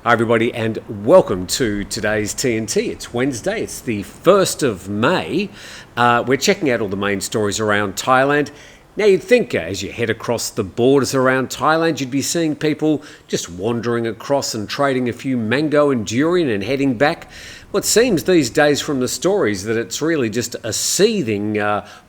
Hi everybody and welcome to today's TNT. It's Wednesday, it's the 1st of May. We're checking out all the main stories around Thailand. Now you'd think as you head across the borders around Thailand, you'd be seeing people just wandering across and trading a few mango and durian and heading back. Well, it seems these days from the stories that it's really just a seething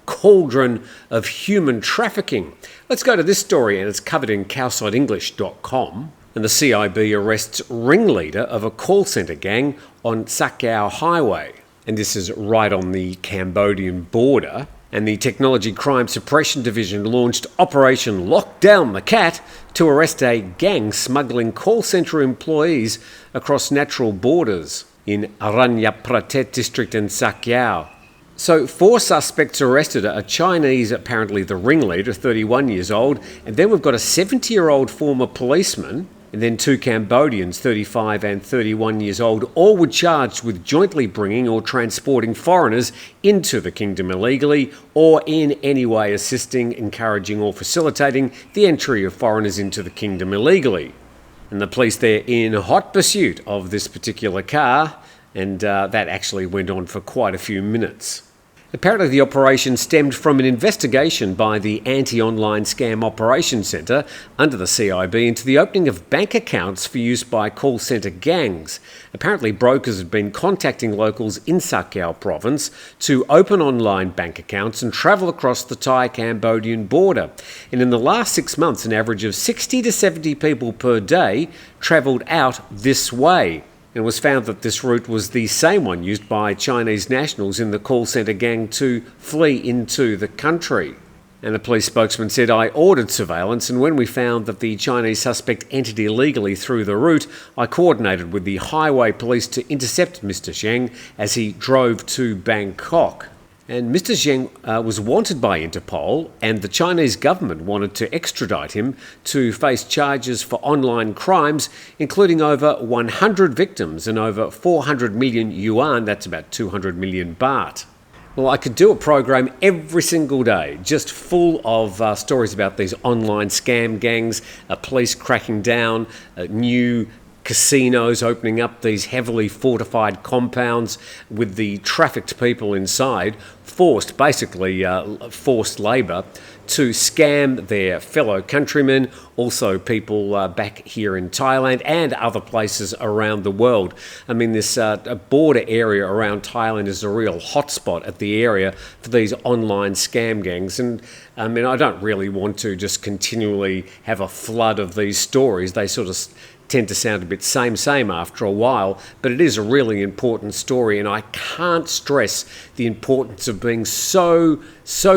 cauldron of human trafficking. Let's go to this story, and it's covered in cowsideenglish.com. And the CIB arrests ringleader of a call centre gang on Sakao Highway. And this is right on the Cambodian border. And the Technology Crime Suppression Division launched Operation Lockdown the Cat to arrest a gang smuggling call centre employees across natural borders in Aranyapratet district in Sakao. So 4 suspects arrested are Chinese, apparently the ringleader, 31 years old, and then we've got a 70-year-old former policeman, and then 2 Cambodians, 35 and 31 years old, all were charged with jointly bringing or transporting foreigners into the kingdom illegally, or in any way assisting, encouraging or facilitating the entry of foreigners into the kingdom illegally. And the police there in hot pursuit of this particular car, and that actually went on for quite a few minutes. Apparently the operation stemmed from an investigation by the Anti-Online Scam Operations Centre under the CIB into the opening of bank accounts for use by call centre gangs. Apparently brokers had been contacting locals in Sakao province to open online bank accounts and travel across the Thai-Cambodian border. And in the last 6 months, an average of 60 to 70 people per day travelled out this way. It was found that this route was the same one used by Chinese nationals in the call centre gang to flee into the country. And a police spokesman said, "I ordered surveillance, and when we found that the Chinese suspect entered illegally through the route, I coordinated with the highway police to intercept Mr. Zheng as he drove to Bangkok." And Mr. Zheng was wanted by Interpol, and the Chinese government wanted to extradite him to face charges for online crimes, including over 100 victims and over 400 million yuan, that's about 200 million baht. Well, I could do a program every single day, just full of stories about these online scam gangs, police cracking down, new casinos opening up these heavily fortified compounds with the trafficked people inside, forced labour to scam their fellow countrymen, also people back here in Thailand and other places around the world. I mean, this border area around Thailand is a real hotspot at the area for these online scam gangs. And I mean, I don't really want to just continually have a flood of these stories. They sort of tend to sound a bit same after a while, but it is a really important story, and I can't stress the importance of being so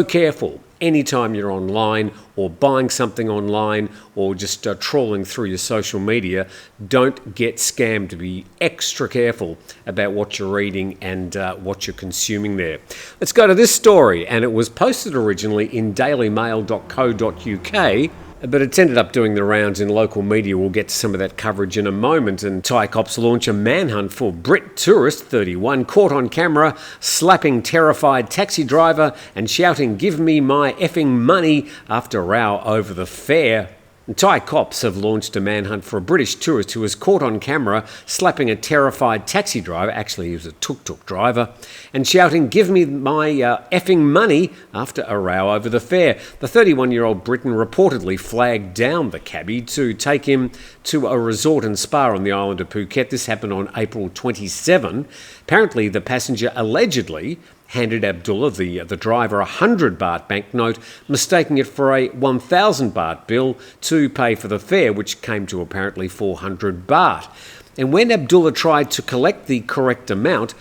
careful anytime you're online or buying something online or just trawling through your social media. Don't get scammed. To be extra careful about what you're reading and what you're consuming there. Let's go to this story, and it was posted originally in dailymail.co.uk, but it's ended up doing the rounds in local media. We'll get to some of that coverage in a moment. And Thai cops launch a manhunt for Brit tourist, 31, caught on camera slapping terrified taxi driver and shouting, "Give me my effing money," after row over the fare. And Thai cops have launched a manhunt for a British tourist who was caught on camera slapping a terrified taxi driver, actually he was a tuk-tuk driver, and shouting, "Give me my effing money," after a row over the fare. The 31-year-old Briton reportedly flagged down the cabbie to take him to a resort and spa on the island of Phuket. This happened on April 27. Apparently the passenger allegedly handed Abdullah, the driver, a 100 baht banknote, mistaking it for a 1,000 baht bill to pay for the fare, which came to apparently 400 baht. And when Abdullah tried to collect the correct amount,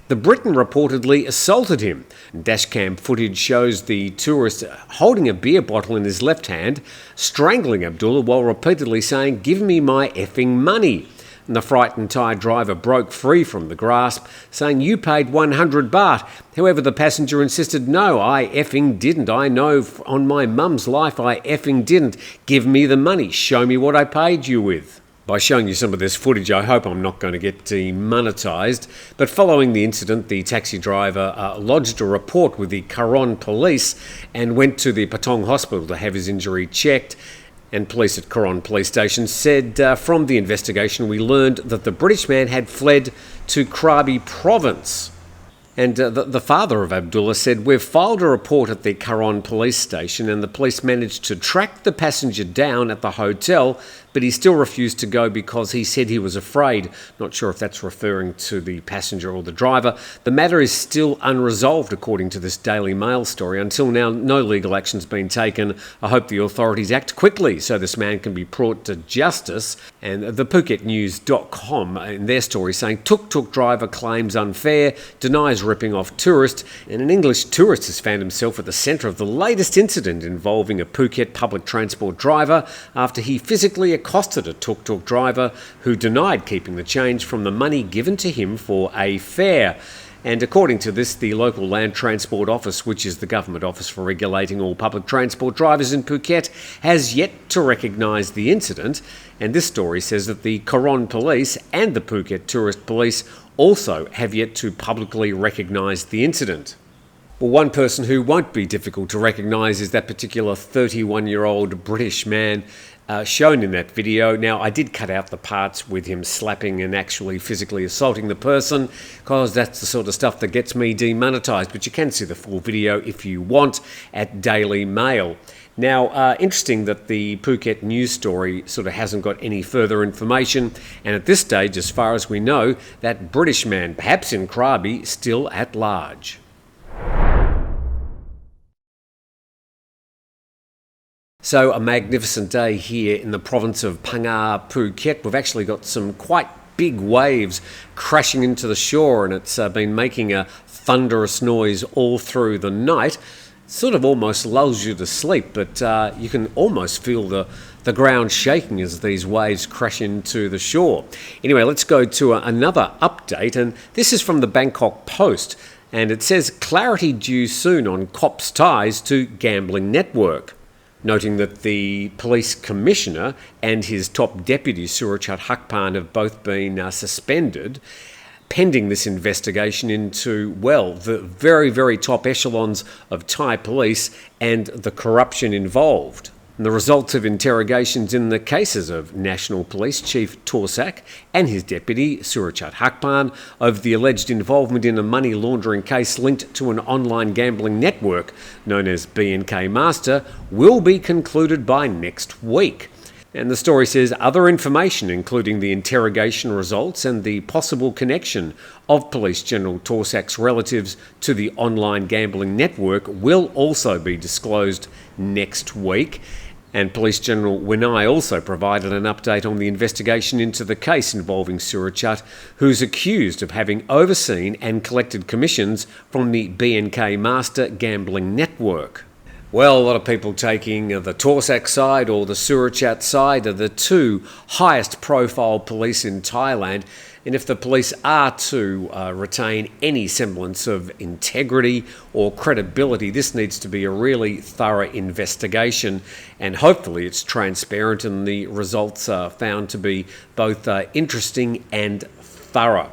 the Briton reportedly assaulted him. Dashcam footage shows the tourist holding a beer bottle in his left hand, strangling Abdullah while repeatedly saying, "Give me my effing money." And the frightened Thai driver broke free from the grasp, saying, "You paid 100 baht. However, the passenger insisted, "No, I effing didn't. I know on my mum's life I effing didn't. Give me the money. Show me what I paid you with." By showing you some of this footage, I hope I'm not going to get demonetised. But following the incident, the taxi driver lodged a report with the Karon police and went to the Patong hospital to have his injury checked. And police at Coron Police Station said from the investigation we learned that the British man had fled to Krabi province. And the father of Abdullah said, "We've filed a report at the Coron police station and the police managed to track the passenger down at the hotel, but he still refused to go because he said he was afraid." Not sure if that's referring to the passenger or the driver. The matter is still unresolved, according to this Daily Mail story. Until now, no legal action's been taken. I hope the authorities act quickly so this man can be brought to justice. And the PhuketNews.com in their story saying, "Tuk-tuk driver claims unfair, denies ripping off tourist," and an English tourist has found himself at the centre of the latest incident involving a Phuket public transport driver after he physically accosted a tuk-tuk driver who denied keeping the change from the money given to him for a fare. And according to this, the local Land Transport Office, which is the government office for regulating all public transport drivers in Phuket, has yet to recognise the incident. And this story says that the Coron Police and the Phuket Tourist Police also have yet to publicly recognise the incident. Well, one person who won't be difficult to recognise is that particular 31-year-old British man shown in that video. Now, I did cut out the parts with him slapping and actually physically assaulting the person because that's the sort of stuff that gets me demonetised, but you can see the full video if you want at Daily Mail. Now, interesting that the Phuket news story sort of hasn't got any further information, and at this stage, as far as we know, that British man, perhaps in Krabi, still at large. So a magnificent day here in the province of Phangar, Phuket. We've actually got some quite big waves crashing into the shore, and it's been making a thunderous noise all through the night. Sort of almost lulls you to sleep, but you can almost feel the ground shaking as these waves crash into the shore. Anyway, let's go to another update, and this is from the Bangkok Post, and it says clarity due soon on cops' ties to gambling network. Noting that the police commissioner and his top deputy, Surachat Hakpan, have both been suspended, pending this investigation into, well, the very, very top echelons of Thai police and the corruption involved. And the results of interrogations in the cases of National Police Chief Torsak and his deputy, Surachat Hakpan, over the alleged involvement in a money laundering case linked to an online gambling network known as BNK Master, will be concluded by next week. And the story says other information, including the interrogation results and the possible connection of Police General Torsak's relatives to the online gambling network, will also be disclosed next week. And Police General Winai also provided an update on the investigation into the case involving Surachat, who's accused of having overseen and collected commissions from the BNK Master gambling network. Well, a lot of people taking the Torsak side or the Surachat side are the two highest profile police in Thailand. And if the police are to retain any semblance of integrity or credibility, this needs to be a really thorough investigation. And hopefully it's transparent and the results are found to be both interesting and thorough.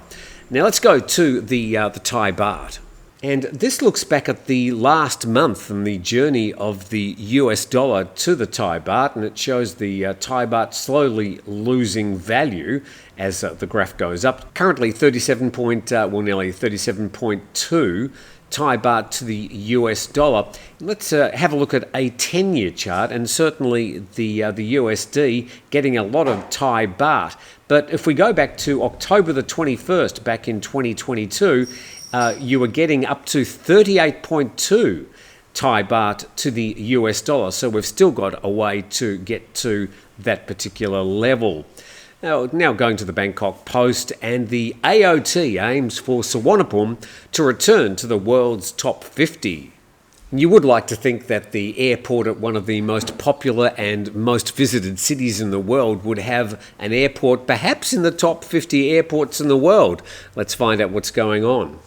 Now let's go to the Thai Baht. And this looks back at the last month and the journey of the US dollar to the Thai Baht, and it shows the Thai Baht slowly losing value as the graph goes up. Currently nearly 37.2 Thai Baht to the US dollar. Let's have a look at a 10-year chart, and certainly the USD getting a lot of Thai Baht. But if we go back to October the 21st, back in 2022, you were getting up to 38.2 Thai Baht to the US dollar. So we've still got a way to get to that particular level. Now going to the Bangkok Post, and the AOT aims for Suvarnabhumi to return to the world's top 50. You would like to think that the airport at one of the most popular and most visited cities in the world would have an airport perhaps in the top 50 airports in the world. Let's find out what's going on.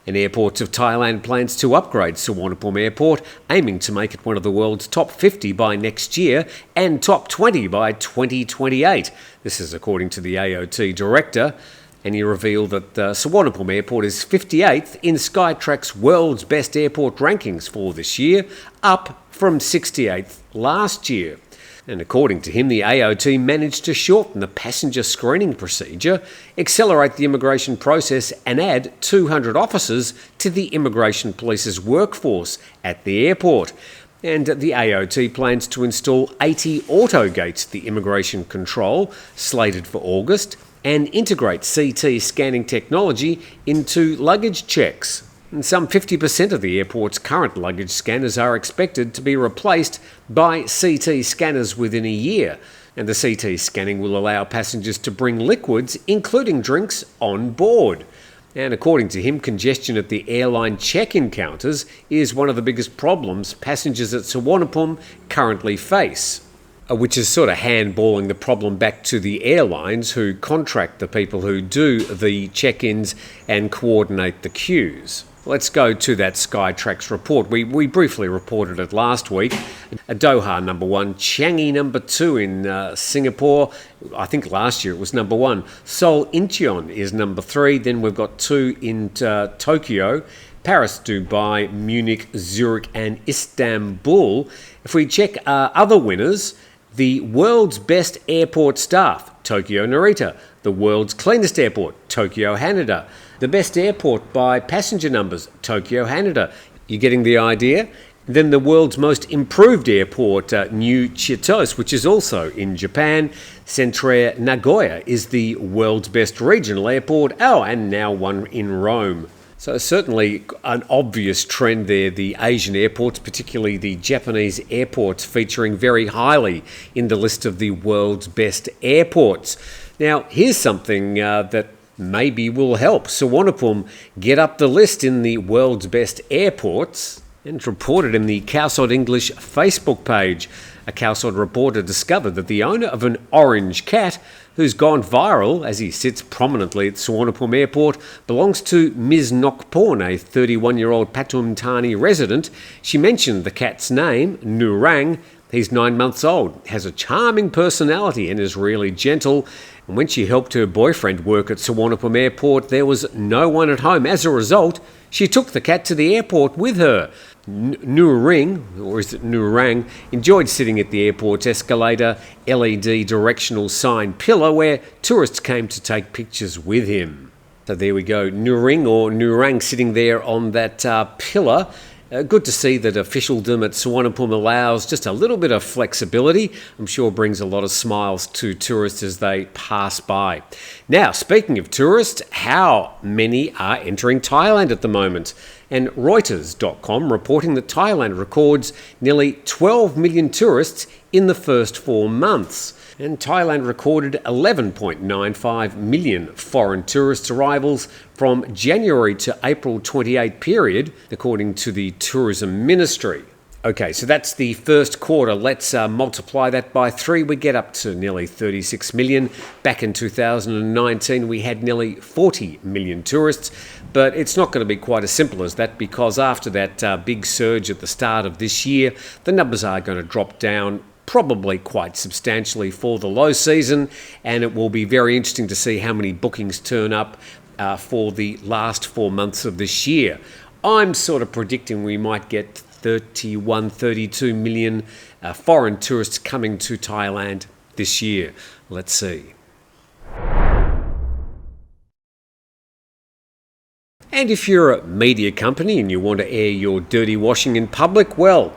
And Airports of Thailand plans to upgrade Suvarnabhumi Airport, aiming to make it one of the world's top 50 by next year and top 20 by 2028. This is according to the AOT director. And he revealed that Suvarnabhumi Airport is 58th in Skytrax World's Best Airport rankings for this year, up from 68th last year. And according to him, the AOT managed to shorten the passenger screening procedure, accelerate the immigration process and add 200 officers to the Immigration Police's workforce at the airport. And the AOT plans to install 80 auto gates at the immigration control, slated for August, and integrate CT scanning technology into luggage checks. And some 50% of the airport's current luggage scanners are expected to be replaced by CT scanners within a year. And the CT scanning will allow passengers to bring liquids, including drinks, on board. And according to him, congestion at the airline check-in counters is one of the biggest problems passengers at Suvarnabhumi currently face, which is sort of handballing the problem back to the airlines who contract the people who do the check-ins and coordinate the queues. Let's go to that Skytrax report. We briefly reported it last week. Doha number 1, Changi number 2 in Singapore. I think last year it was number 1. Seoul Incheon is number 3. Then we've got 2 in Tokyo, Paris, Dubai, Munich, Zurich and Istanbul. If we check other winners, the world's best airport staff, Tokyo Narita. The world's cleanest airport, Tokyo Haneda. The best airport by passenger numbers, Tokyo Haneda. You're getting the idea? Then the world's most improved airport, New Chitos, which is also in Japan. Centrair Nagoya is the world's best regional airport. Oh, and now one in Rome. So certainly an obvious trend there, the Asian airports, particularly the Japanese airports, featuring very highly in the list of the world's best airports. Now, here's something that maybe will help Suvarnabhumi get up the list in the world's best airports. And it's reported in the Cowsod English Facebook page. A Cowsod reporter discovered that the owner of an orange cat who's gone viral as he sits prominently at Suvarnabhumi Airport belongs to Ms. Nokporn, a 31-year-old Pathum Thani resident. She mentioned the cat's name, Nurang. He's 9 months old, has a charming personality and is really gentle. And when she helped her boyfriend work at Suvarnabhumi Airport, there was no one at home. As a result, she took the cat to the airport with her. Nurang enjoyed sitting at the airport's escalator LED directional sign pillar where tourists came to take pictures with him. So there we go, Nurang sitting there on that pillar. Good to see that officialdom at Suvarnabhumi allows just a little bit of flexibility. I'm sure brings a lot of smiles to tourists as they pass by. Now, speaking of tourists, how many are entering Thailand at the moment? And Reuters.com reporting that Thailand records nearly 12 million tourists in the first 4 months. And Thailand recorded 11.95 million foreign tourist arrivals from January to April 28 period, according to the Tourism Ministry. Okay, so that's the first quarter. Let's multiply that by 3. We get up to nearly 36 million. Back in 2019, we had nearly 40 million tourists. But it's not going to be quite as simple as that, because after that big surge at the start of this year, the numbers are going to drop down probably quite substantially for the low season, and it will be very interesting to see how many bookings turn up for the last 4 months of this year. I'm sort of predicting we might get 31, 32 million foreign tourists coming to Thailand this year. Let's see. And if you're a media company and you want to air your dirty washing in public, well,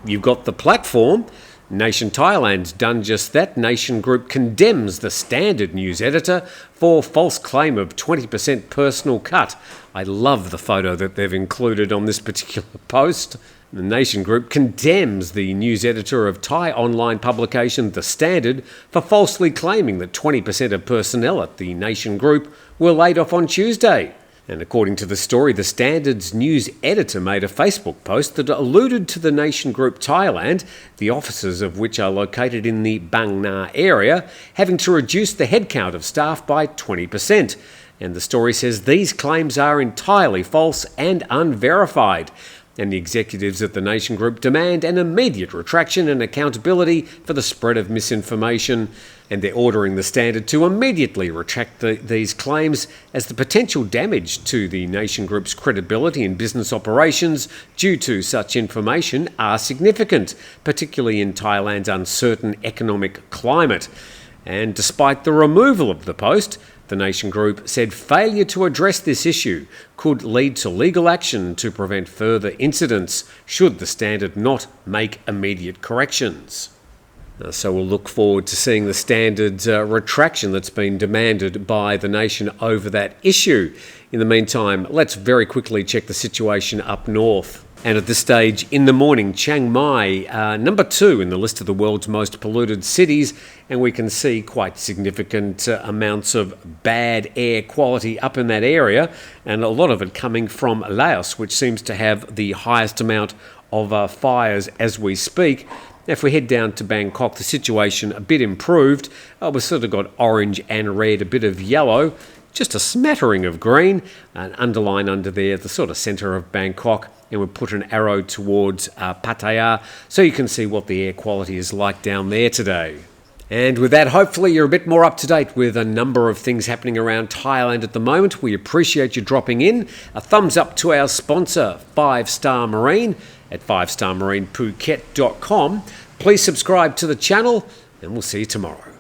you've got the platform. Nation Thailand's done just that. Nation Group condemns the Standard news editor for false claim of 20% personal cut. I love the photo that they've included on this particular post. The Nation Group condemns the news editor of Thai online publication The Standard for falsely claiming that 20% of personnel at the Nation Group were laid off on Tuesday. And according to the story, The Standard's news editor made a Facebook post that alluded to the Nation Group Thailand, the offices of which are located in the Bang Na area, having to reduce the headcount of staff by 20%. And the story says these claims are entirely false and unverified. and the executives at the Nation Group demand an immediate retraction and accountability for the spread of misinformation, and they're ordering the Standard to immediately retract these claims, as the potential damage to the Nation Group's credibility in business operations due to such information are significant, particularly in Thailand's uncertain economic climate. And despite the removal of the post, the Nation Group said failure to address this issue could lead to legal action to prevent further incidents should the Standard not make immediate corrections. So we'll look forward to seeing the Standard's retraction that's been demanded by the nation over that issue. In the meantime, let's very quickly check the situation up north. And at this stage in the morning, Chiang Mai, number 2 in the list of the world's most polluted cities, and we can see quite significant amounts of bad air quality up in that area, and a lot of it coming from Laos, which seems to have the highest amount of fires as we speak. If we head down to Bangkok, the situation a bit improved. We've sort of got orange and red, a bit of yellow, just a smattering of green, an underline under there, the sort of centre of Bangkok, and we'll put an arrow towards Pattaya so you can see what the air quality is like down there today. And with that, hopefully you're a bit more up to date with a number of things happening around Thailand at the moment. We appreciate you dropping in. A thumbs up to our sponsor, 5 Star Marine, at 5starmarinephuket.com. Please subscribe to the channel, and we'll see you tomorrow.